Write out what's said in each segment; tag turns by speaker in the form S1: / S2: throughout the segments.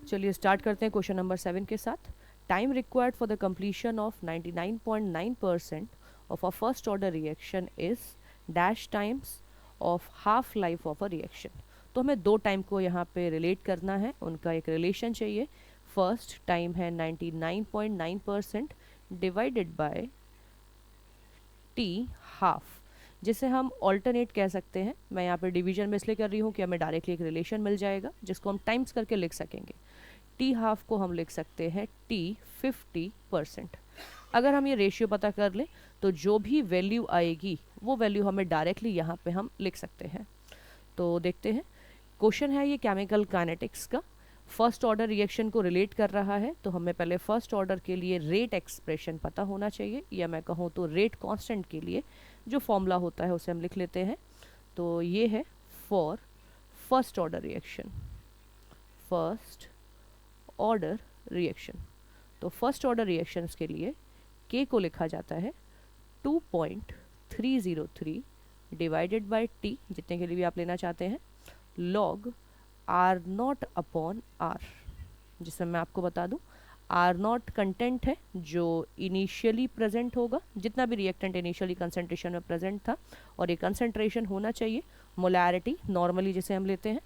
S1: चलिए स्टार्ट करते हैं क्वेश्चन नंबर 7 के साथ। Time required for the completion of 99.9% of a first order reaction is dash times of half life of a reaction. तो हमें दो टाइम को यहाँ पे रिलेट करना है, उनका एक रिलेशन चाहिए। फर्स्ट टाइम है 99.9% डिवाइडेड बाय टी हाफ, जिसे हम ऑल्टरनेट कह सकते हैं। मैं यहाँ पे डिवीजन में इसलिए कर रही हूँ कि हमें डायरेक्टली एक रिलेशन मिल जाएगा जिसको हम टाइम्स करके लिख सकेंगे। टी हाफ को हम लिख सकते हैं टी 50%। अगर हम ये रेशियो पता कर लें तो जो भी वैल्यू आएगी वो वैल्यू हमें डायरेक्टली यहाँ पे हम लिख सकते हैं। तो देखते हैं, क्वेश्चन है ये केमिकल काइनेटिक्स का, फर्स्ट ऑर्डर रिएक्शन को रिलेट कर रहा है। तो हमें पहले फर्स्ट ऑर्डर के लिए रेट एक्सप्रेशन पता होना चाहिए, या मैं कहूँ तो रेट कांस्टेंट के लिए जो फॉर्मूला होता है उसे हम लिख लेते हैं। तो ये है for first order reaction, first order reaction. तो फर्स्ट ऑर्डर रिएक्शंस के लिए के को लिखा जाता है 2.303 डिवाइडेड बाय टी, जितने के लिए भी आप लेना चाहते हैं, log R naught upon R, जिसमें मैं आपको बता दूं आर नॉट कंटेंट है जो इनिशियली प्रेजेंट होगा, जितना भी रिएक्टेंट इनिशियली कंसंट्रेशन में प्रेजेंट था, और ये कंसंट्रेशन होना चाहिए मोलैरिटी नॉर्मली जिसे हम लेते हैं।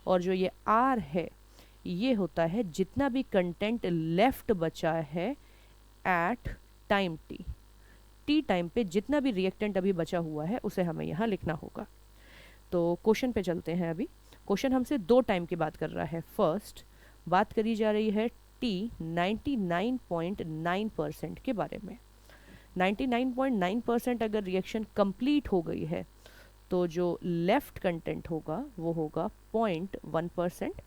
S1: और जो ये आर है ये होता है जितना भी कंटेंट लेफ्ट बचा है at time t, t time पे जितना भी रिएक्टेंट अभी बचा हुआ है उसे हमें यहाँ लिखना होगा। तो क्वेश्चन पे चलते हैं। अभी क्वेश्चन हमसे दो टाइम की बात कर रहा है। फर्स्ट बात करी जा रही है टी 99.9% के बारे में। 99.9% अगर रिएक्शन कंप्लीट हो गई है तो जो लेफ्ट कंटेंट होगा वो होगा 0.1%।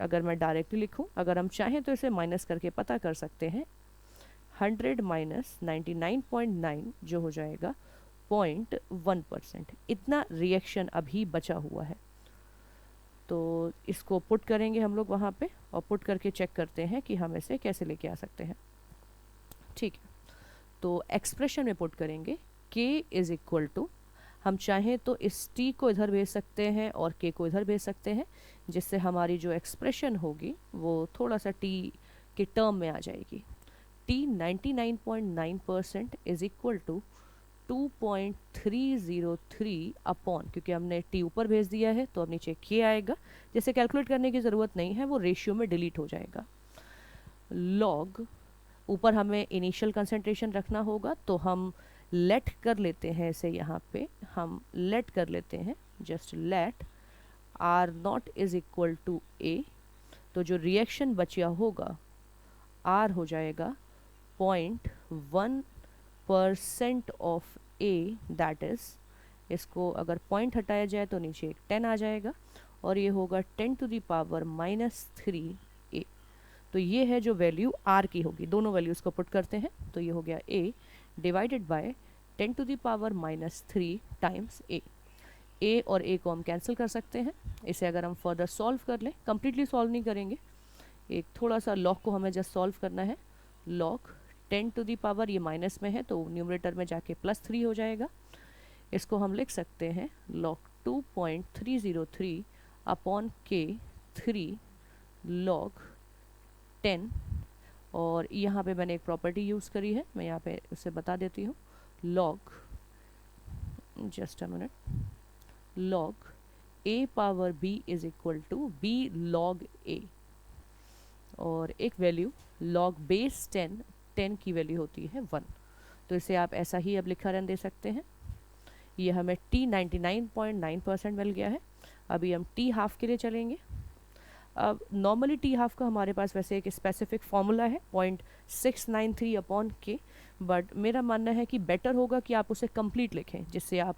S1: अगर मैं डायरेक्टली लिखूं, अगर हम चाहें तो इसे माइनस करके पता कर सकते हैं। 100 माइनस 99.9 जो हो जाएगा 0.1%। इतना रिएक्शन अभी बचा हुआ है। तो इसको पुट करेंगे हम लोग वहाँ पे, और पुट करके चेक करते हैं कि हम इसे कैसे लेके आ सकते हैं। ठीक है, तो एक्सप्रेशन में पुट करेंगे k इज इक्वल टू, हम चाहें तो इस t को इधर भेज सकते हैं और k को इधर भेज सकते हैं, जिससे हमारी जो एक्सप्रेशन होगी वो थोड़ा सा t के टर्म में आ जाएगी। t 99.9% is equal to 2.303 upon, क्योंकि हमने t ऊपर भेज दिया है तो अब नीचे k आएगा, जैसे कैलकुलेट करने की ज़रूरत नहीं है, वो रेशियो में डिलीट हो जाएगा। लॉग, ऊपर हमें इनिशियल कंसंट्रेशन रखना होगा तो हम लेट कर लेते हैं इसे, यहाँ पे हम लेट कर लेते हैं, just let R naught is equal to A. तो जो रिएक्शन बचा होगा आर हो जाएगा 0.1% ऑफ ए, दैट इज, इसको अगर पॉइंट हटाया जाए तो नीचे एक 10 आ जाएगा, और ये होगा 10⁻³ ए। तो ये है जो वैल्यू आर की होगी। दोनों वैल्यूज़ को पुट करते हैं तो ये हो गया ए डिवाइडेड बाय 10⁻³ टाइम्स ए। ए और ए को हम कैंसिल कर सकते हैं। इसे अगर हम फर्दर सॉल्व कर लें, कंप्लीटली सॉल्व नहीं करेंगे, एक थोड़ा सा लॉग को हमें जस्ट सॉल्व करना है। लॉग 10⁻, ये माइनस में है तो न्यूमरेटर में जाके +3 हो जाएगा। इसको हम लिख सकते हैं लॉग 2.303 अपॉन के 3 लॉग 10, और यहाँ पे मैंने एक प्रॉपर्टी यूज़ करी है, मैं यहाँ पे उसे बता देती हूँ। Log, just a minute, log a power b is equal to b log a, और एक वैल्यू लॉग बेस 10 की वैल्यू होती है 1। तो इसे आप ऐसा ही अब लिखा रहने दे सकते हैं। ये हमें t 99.9% मिल गया है। अभी हम t हाफ के लिए चलेंगे। अब नॉर्मली टी हाफ का हमारे पास वैसे एक स्पेसिफिक फॉर्मूला है 0.693 अपॉन के, बट मेरा मानना है कि बेटर होगा कि आप उसे कंप्लीट लिखें, जिससे आप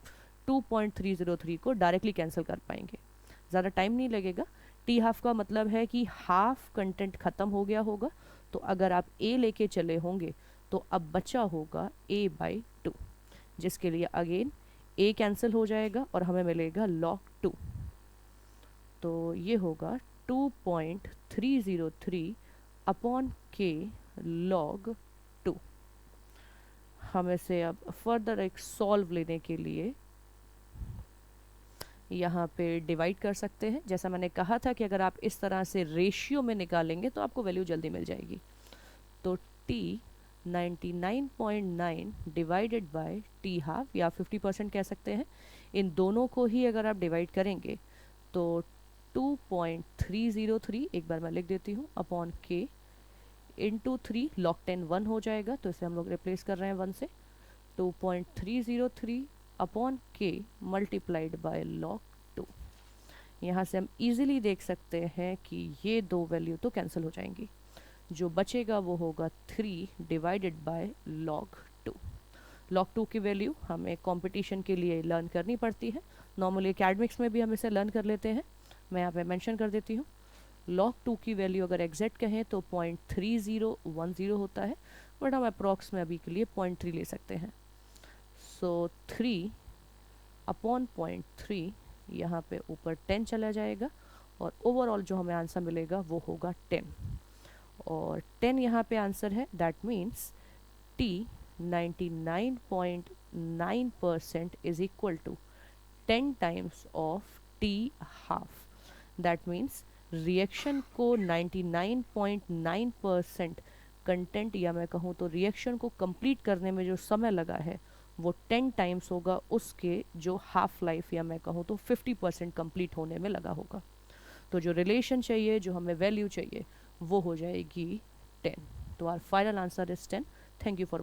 S1: 2.303 को डायरेक्टली कैंसिल कर पाएंगे, ज़्यादा टाइम नहीं लगेगा। टी हाफ का मतलब है कि हाफ कंटेंट ख़त्म हो गया होगा, तो अगर आप ए लेके चले होंगे तो अब बचा होगा a/2, जिसके लिए अगेन ए कैंसिल हो जाएगा और हमें मिलेगा log 2। तो ये होगा 2.303 अपॉन के log 2। हम इसे अब फर्दर एक सॉल्व लेने के लिए यहाँ पे डिवाइड कर सकते हैं। जैसा मैंने कहा था कि अगर आप इस तरह से रेशियो में निकालेंगे तो आपको वैल्यू जल्दी मिल जाएगी। तो t 99.9 divided by t half या 50% कह सकते हैं। इन दोनों को ही अगर आप डिवाइड करेंगे तो 2.303, एक बार मैं लिख देती हूँ, अपॉन k इंटू 3, log 10 1 हो जाएगा, तो इसे हम लोग रिप्लेस कर रहे हैं 1 से। 2.303 upon k multiplied by log 2। यहाँ से हम इजीली देख सकते हैं कि ये दो वैल्यू तो कैंसिल हो जाएंगी। जो बचेगा वो होगा 3 डिवाइडेड बाय log 2। log 2 की वैल्यू हमें कंपटीशन के लिए लर्न करनी पड़ती है। नॉर्मली एकेडमिक्स में भी हम इसे लर्न कर लेते हैं। मैं यहाँ पे मेंशन कर देती हूँ। log 2 की वैल्यू अगर एग्जैक्ट कहें तो 0.3010 होता है, बट हम अप्रॉक्स में अभी के लिए 0.3 ले सकते हैं। सो 3 अपॉन 0.3, यहाँ पे ऊपर 10 चला जाएगा और ओवरऑल जो हमें आंसर मिलेगा वो होगा 10। और 10 यहाँ पे आंसर है, that means t 99.9% is equal to 10 times of t half. That means reaction को 99.9% कंटेंट, या मैं कहूँ तो रिएक्शन को कंप्लीट करने में जो समय लगा है वो 10 टाइम्स होगा उसके जो हाफ लाइफ, या मैं कहूँ तो 50% कंप्लीट होने में लगा होगा। तो जो रिलेशन चाहिए, जो हमें वैल्यू चाहिए, वो हो जाएगी 10। तो our final answer is 10। Thank you for